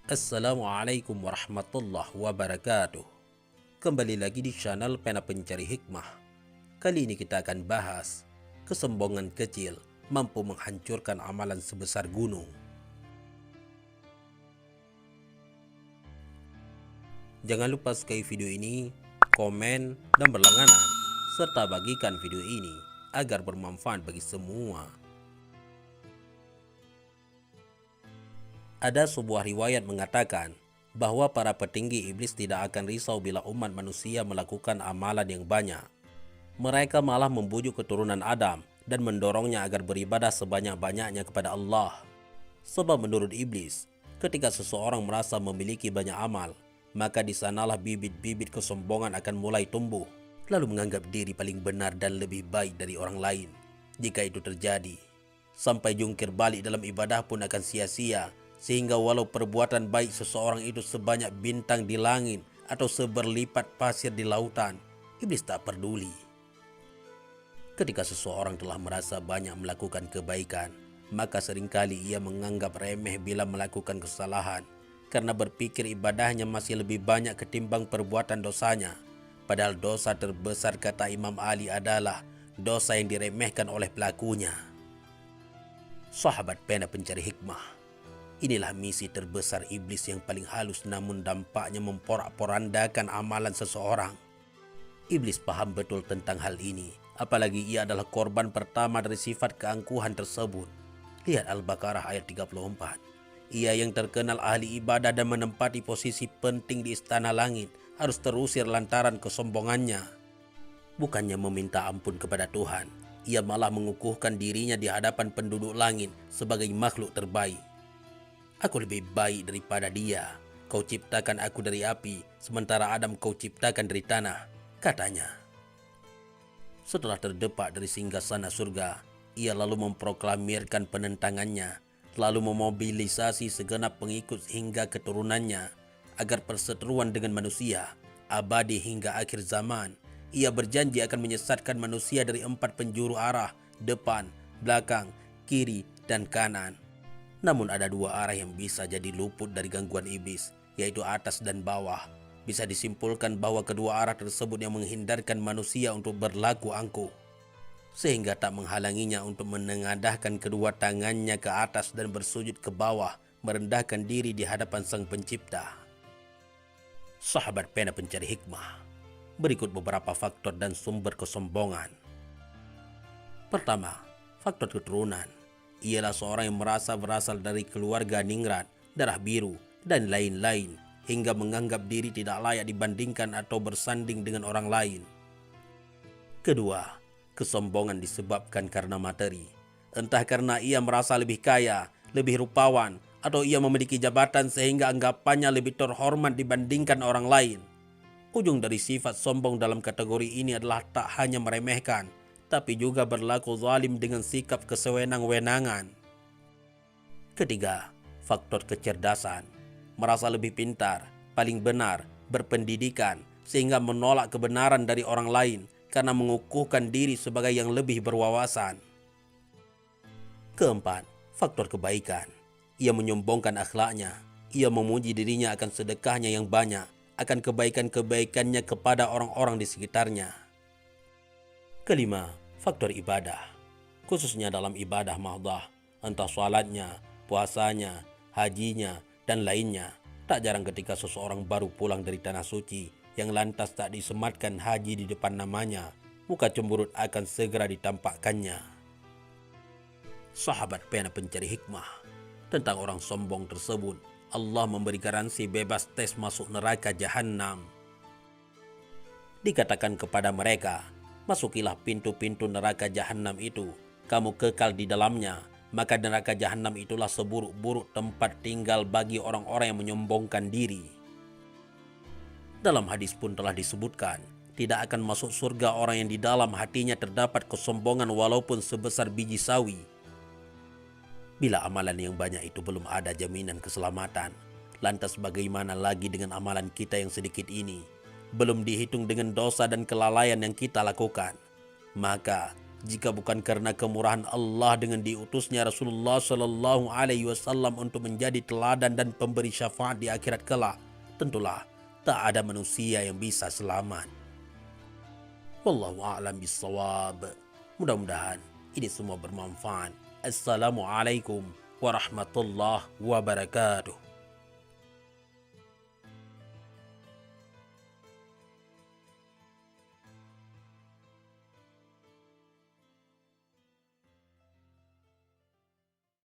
Assalamualaikum warahmatullahi wabarakatuh. Kembali lagi di channel Pena Pencari Hikmah. Kali ini kita akan bahas kesombongan kecil mampu menghancurkan amalan sebesar gunung. Jangan lupa sukai video ini, komen, dan berlangganan, serta bagikan video ini agar bermanfaat bagi semua. Ada sebuah riwayat mengatakan bahwa para petinggi iblis tidak akan risau bila umat manusia melakukan amalan yang banyak. Mereka malah membujuk keturunan Adam dan mendorongnya agar beribadah sebanyak-banyaknya kepada Allah. Sebab menurut iblis, ketika seseorang merasa memiliki banyak amal, maka di sanalah bibit-bibit kesombongan akan mulai tumbuh, lalu menganggap diri paling benar dan lebih baik dari orang lain. Jika itu terjadi, sampai jungkir balik dalam ibadah pun akan sia-sia, sehingga walau perbuatan baik seseorang itu sebanyak bintang di langit atau seberlipat pasir di lautan, iblis tak peduli. Ketika seseorang telah merasa banyak melakukan kebaikan, maka seringkali ia menganggap remeh bila melakukan kesalahan, karena berpikir ibadahnya masih lebih banyak ketimbang perbuatan dosanya. Padahal dosa terbesar, kata Imam Ali, adalah dosa yang diremehkan oleh pelakunya. Sahabat Pena Pencari Hikmah, inilah misi terbesar iblis yang paling halus, namun dampaknya memporak-porandakan amalan seseorang. Iblis paham betul tentang hal ini, apalagi ia adalah korban pertama dari sifat keangkuhan tersebut. Lihat Al-Baqarah ayat 34. Ia yang terkenal ahli ibadah dan menempati posisi penting di istana langit harus terusir lantaran kesombongannya. Bukannya meminta ampun kepada Tuhan, ia malah mengukuhkan dirinya di hadapan penduduk langit sebagai makhluk terbaik. Aku lebih baik daripada dia. Kau ciptakan aku dari api, sementara Adam kau ciptakan dari tanah, katanya. Setelah terdepak dari singgasana surga, ia lalu memproklamirkan penentangannya, lalu memobilisasi segenap pengikut hingga keturunannya, agar perseteruan dengan manusia abadi hingga akhir zaman. Ia berjanji akan menyesatkan manusia dari 4 penjuru arah, depan, belakang, kiri, dan kanan. Namun ada 2 arah yang bisa jadi luput dari gangguan iblis, yaitu atas dan bawah. Bisa disimpulkan bahwa kedua arah tersebut yang menghindarkan manusia untuk berlaku angkuh, sehingga tak menghalanginya untuk menengadahkan kedua tangannya ke atas dan bersujud ke bawah, merendahkan diri di hadapan Sang Pencipta. Sahabat Pena Pencari Hikmah, berikut beberapa faktor dan sumber kesombongan. Pertama, faktor keturunan. Ialah seorang yang merasa berasal dari keluarga ningrat, darah biru, dan lain-lain, hingga menganggap diri tidak layak dibandingkan atau bersanding dengan orang lain. Kedua, kesombongan disebabkan karena materi. Entah karena ia merasa lebih kaya, lebih rupawan, atau ia memiliki jabatan sehingga anggapannya lebih terhormat dibandingkan orang lain. Ujung dari sifat sombong dalam kategori ini adalah tak hanya meremehkan, tapi juga berlaku zalim dengan sikap kesewenang-wenangan. Ketiga, faktor kecerdasan. Merasa lebih pintar, paling benar, berpendidikan, sehingga menolak kebenaran dari orang lain karena mengukuhkan diri sebagai yang lebih berwawasan. Keempat, faktor kebaikan. Ia menyombongkan akhlaknya. Ia memuji dirinya akan sedekahnya yang banyak, akan kebaikan-kebaikannya kepada orang-orang di sekitarnya. Kelima, faktor ibadah. Khususnya dalam ibadah mahdah, entah salatnya, puasanya, hajinya, dan lainnya. Tak jarang ketika seseorang baru pulang dari tanah suci, yang lantas tak disematkan haji di depan namanya, muka cemburut akan segera ditampakkannya. Sahabat Pena Pencari Hikmah, tentang orang sombong tersebut, Allah memberi garansi bebas tes masuk neraka jahanam. Dikatakan kepada mereka, masukilah pintu-pintu neraka jahanam itu, kamu kekal di dalamnya, maka neraka jahanam itulah seburuk-buruk tempat tinggal bagi orang-orang yang menyombongkan diri. Dalam hadis pun telah disebutkan, tidak akan masuk surga orang yang di dalam hatinya terdapat kesombongan walaupun sebesar biji sawi. Bila amalan yang banyak itu belum ada jaminan keselamatan, lantas bagaimana lagi dengan amalan kita yang sedikit ini? Belum dihitung dengan dosa dan kelalaian yang kita lakukan. Maka Jika bukan karena kemurahan Allah dengan diutusnya Rasulullah Shallallahu Alaihi Wasallam untuk menjadi teladan dan pemberi syafaat di akhirat kelak, tentulah tak ada manusia yang bisa selamat. Wallahu a'lam bissawab. Mudah-mudahan ini semua bermanfaat. Assalamualaikum warahmatullahi wabarakatuh.